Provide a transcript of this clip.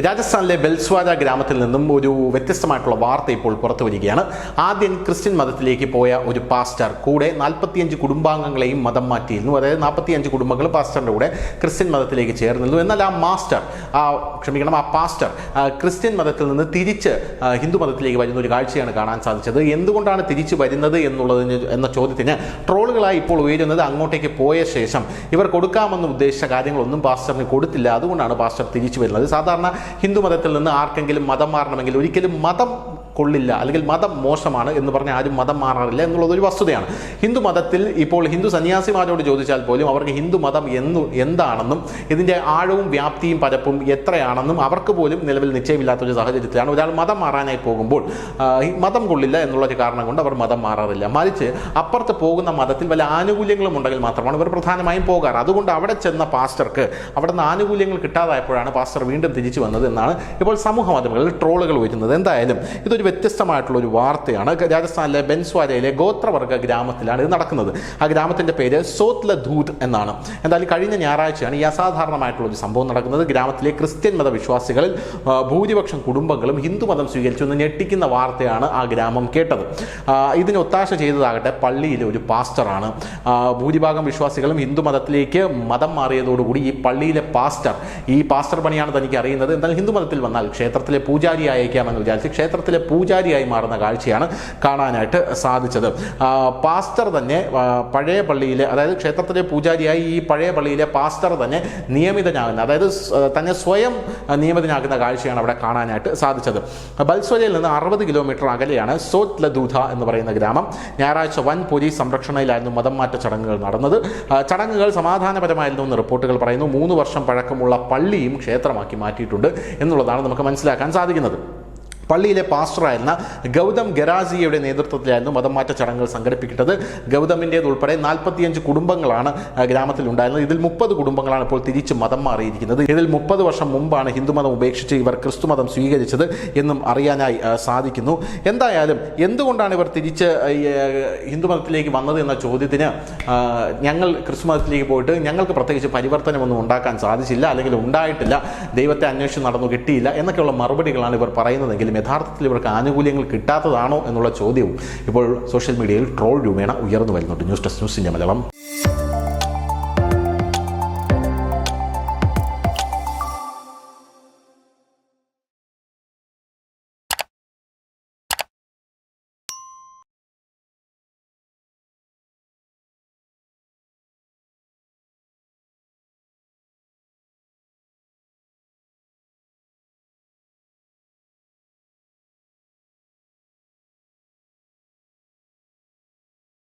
രാജസ്ഥാനിലെ ബെൽസ്വാര ഗ്രാമത്തിൽ നിന്നും ഒരു വ്യത്യസ്തമായിട്ടുള്ള വാർത്ത ഇപ്പോൾ പുറത്തു വരികയാണ്. ആദ്യം ക്രിസ്ത്യൻ മതത്തിലേക്ക് പോയ ഒരു പാസ്റ്റർ കൂടെ 45 കുടുംബാംഗങ്ങളെയും മതം മാറ്റിയിരുന്നു. അതായത് 45 കുടുംബങ്ങൾ പാസ്റ്ററിൻ്റെ കൂടെ ക്രിസ്ത്യൻ മതത്തിലേക്ക് ചേർന്നിരുന്നു. എന്നാൽ ആ പാസ്റ്റർ ക്രിസ്ത്യൻ മതത്തിൽ നിന്ന് തിരിച്ച് ഹിന്ദു മതത്തിലേക്ക് വരുന്ന ഒരു കാഴ്ചയാണ് കാണാൻ സാധിച്ചത്. എന്തുകൊണ്ടാണ് തിരിച്ചു വരുന്നത് എന്ന ചോദ്യത്തിന് ട്രോളുകളായി ഇപ്പോൾ ഉയരുന്നത് അങ്ങോട്ടേക്ക് പോയ ശേഷം ഇവർ കൊടുക്കാമെന്ന് ഉദ്ദേശിച്ച കാര്യങ്ങളൊന്നും പാസ്റ്ററിന് കൊടുത്തില്ല, അതുകൊണ്ടാണ് പാസ്റ്റർ തിരിച്ചു വരുന്നത്. സാധാരണ ഹിന്ദു മതത്തിൽ നിന്ന് ആർക്കെങ്കിലും മതം മാറണമെങ്കിൽ ഒരിക്കലും മതം കൊള്ളില്ല, അല്ലെങ്കിൽ മതം മോശമാണ് എന്ന് പറഞ്ഞ് ആരും മതം മാറാറില്ല എന്നുള്ളതൊരു വസ്തുതയാണ്. ഹിന്ദു മതത്തിൽ ഇപ്പോൾ ഹിന്ദു സന്യാസിമാരോട് ചോദിച്ചാൽ പോലും അവർക്ക് ഹിന്ദു മതം എന്താണെന്നും ഇതിൻ്റെ ആഴവും വ്യാപ്തിയും പരപ്പും എത്രയാണെന്നും അവർക്ക് പോലും നിലവിൽ നിശ്ചയമില്ലാത്തൊരു സാഹചര്യത്തിലാണ്. ഒരാൾ മതം മാറാനായി പോകുമ്പോൾ മതം കൊള്ളില്ല എന്നുള്ളൊരു കാരണം കൊണ്ട് അവർ മതം മാറാറില്ല. മറിച്ച് അപ്പുറത്ത് പോകുന്ന മതത്തിൽ വല്ല ആനുകൂല്യങ്ങളും ഉണ്ടെങ്കിൽ മാത്രമാണ് ഇവർ പ്രധാനമായും പോകാറ്. അതുകൊണ്ട് അവിടെ ചെന്ന പാസ്റ്റർക്ക് അവിടെ നിന്ന് ആനുകൂല്യങ്ങൾ കിട്ടാതായപ്പോഴാണ് പാസ്റ്റർ വീണ്ടും തിരിച്ചു വന്നത് എന്നാണ് ഇപ്പോൾ സമൂഹ മാധ്യമങ്ങളിൽ ട്രോളുകൾ വരുന്നത്. എന്തായാലും ഇതൊരു വ്യത്യസ്തമായിട്ടുള്ള ഒരു വാർത്തയാണ്. രാജസ്ഥാനിലെ ബെൻസ്വാരയിലെ ഗോത്രവർഗ ഗ്രാമത്തിലാണ് ഇത് നടക്കുന്നത്. ആ ഗ്രാമത്തിൻ്റെ പേര് സോത്ലധൂത് എന്നാണ്. എന്തായാലും കഴിഞ്ഞ ഞായറാഴ്ചയാണ് ഈ അസാധാരണമായിട്ടുള്ള ഒരു സംഭവം നടക്കുന്നത്. ഗ്രാമത്തിലെ ക്രിസ്ത്യൻ മതവിശ്വാസികളിൽ ഭൂരിപക്ഷം കുടുംബങ്ങളും ഹിന്ദു മതം സ്വീകരിച്ചു എന്ന് ഞെട്ടിക്കുന്ന വാർത്തയാണ് ആ ഗ്രാമം കേട്ടത്. ഇതിന് ഒത്താശ ചെയ്തതാകട്ടെ പള്ളിയിലെ ഒരു പാസ്റ്ററാണ്. ഭൂരിഭാഗം വിശ്വാസികളും ഹിന്ദു മതത്തിലേക്ക് മതം മാറിയതോടുകൂടി ഈ പള്ളിയിലെ ഈ പാസ്റ്റർ പണിയാണ് തനിക്ക് അറിയുന്നത്. എന്നാൽ ഹിന്ദു മതത്തിൽ വന്നാൽ ക്ഷേത്രത്തിലെ പൂജാരി അയക്കാമെന്ന് വിചാരിച്ച് ക്ഷേത്രത്തിലെ പൂജാരിയായി മാറുന്ന കാഴ്ചയാണ് കാണാനായിട്ട് സാധിച്ചത്. പാസ്റ്റർ തന്നെ പഴയ പള്ളിയിലെ, അതായത് ക്ഷേത്രത്തിലെ പൂജാരിയായി ഈ പഴയ പള്ളിയിലെ പാസ്റ്റർ തന്നെ നിയമിതനാകുന്ന, അതായത് തന്നെ സ്വയം നിയമിതനാകുന്ന കാഴ്ചയാണ് അവിടെ കാണാനായിട്ട് സാധിച്ചത്. ബൽസ്വരയിൽ നിന്ന് 60 കിലോമീറ്റർ അകലെയാണ് സോത്ലധൂത എന്ന് പറയുന്ന ഗ്രാമം. ഞായറാഴ്ച വൻ പോലീസ് സംരക്ഷണയിലായിരുന്നു മതം മാറ്റ ചടങ്ങുകൾ നടന്നത്. ചടങ്ങുകൾ സമാധാനപരമായിരുന്നു എന്ന് റിപ്പോർട്ടുകൾ പറയുന്നു. 3 വർഷം പഴക്കമുള്ള പള്ളിയും ക്ഷേത്രമാക്കി മാറ്റിയിട്ടുണ്ട് എന്നുള്ളതാണ് നമുക്ക് മനസ്സിലാക്കാൻ സാധിക്കുന്നത്. പള്ളിയിലെ പാസ്റ്ററായിരുന്ന ഗൗതം ഗരാസിയുടെ നേതൃത്വത്തിലായിരുന്നു മതം മാറ്റ ചടങ്ങുകൾ സംഘടിപ്പിക്കുന്നത്. ഗൗതമിൻ്റേതുൾപ്പെടെ 45 കുടുംബങ്ങളാണ് ഗ്രാമത്തിൽ ഉണ്ടായിരുന്നത്. ഇതിൽ 30 കുടുംബങ്ങളാണ് ഇപ്പോൾ തിരിച്ച് മതം മാറിയിരിക്കുന്നത്. ഇതിൽ 30 വർഷം മുമ്പാണ് ഹിന്ദുമതം ഉപേക്ഷിച്ച് ഇവർ ക്രിസ്തുമതം സ്വീകരിച്ചത് എന്നും അറിയാനായി സാധിക്കുന്നു. എന്തായാലും എന്തുകൊണ്ടാണ് ഇവർ തിരിച്ച് ഹിന്ദുമതത്തിലേക്ക് വന്നത് എന്ന ചോദ്യത്തിന് ഞങ്ങൾ ക്രിസ്തുമതത്തിലേക്ക് പോയിട്ട് ഞങ്ങൾക്ക് പ്രത്യേകിച്ച് പരിവർത്തനമൊന്നും ഉണ്ടാക്കാൻ സാധിച്ചില്ല, അല്ലെങ്കിൽ ഉണ്ടായിട്ടില്ല, ദൈവത്തെ അന്വേഷിച്ച് നടന്നു കിട്ടിയില്ല എന്നൊക്കെയുള്ള മറുപടികളാണ് ഇവർ പറയുന്നതെങ്കിലും യഥാർത്ഥത്തിൽ ഇവർക്ക് ആനുകൂല്യങ്ങൾ കിട്ടാത്തതാണോ എന്നുള്ള ചോദ്യവും ഇപ്പോൾ സോഷ്യൽ മീഡിയയിൽ ട്രോൾ രൂപേണ ഉയർന്നു വരുന്നുണ്ട്. News desk news India Malayalam.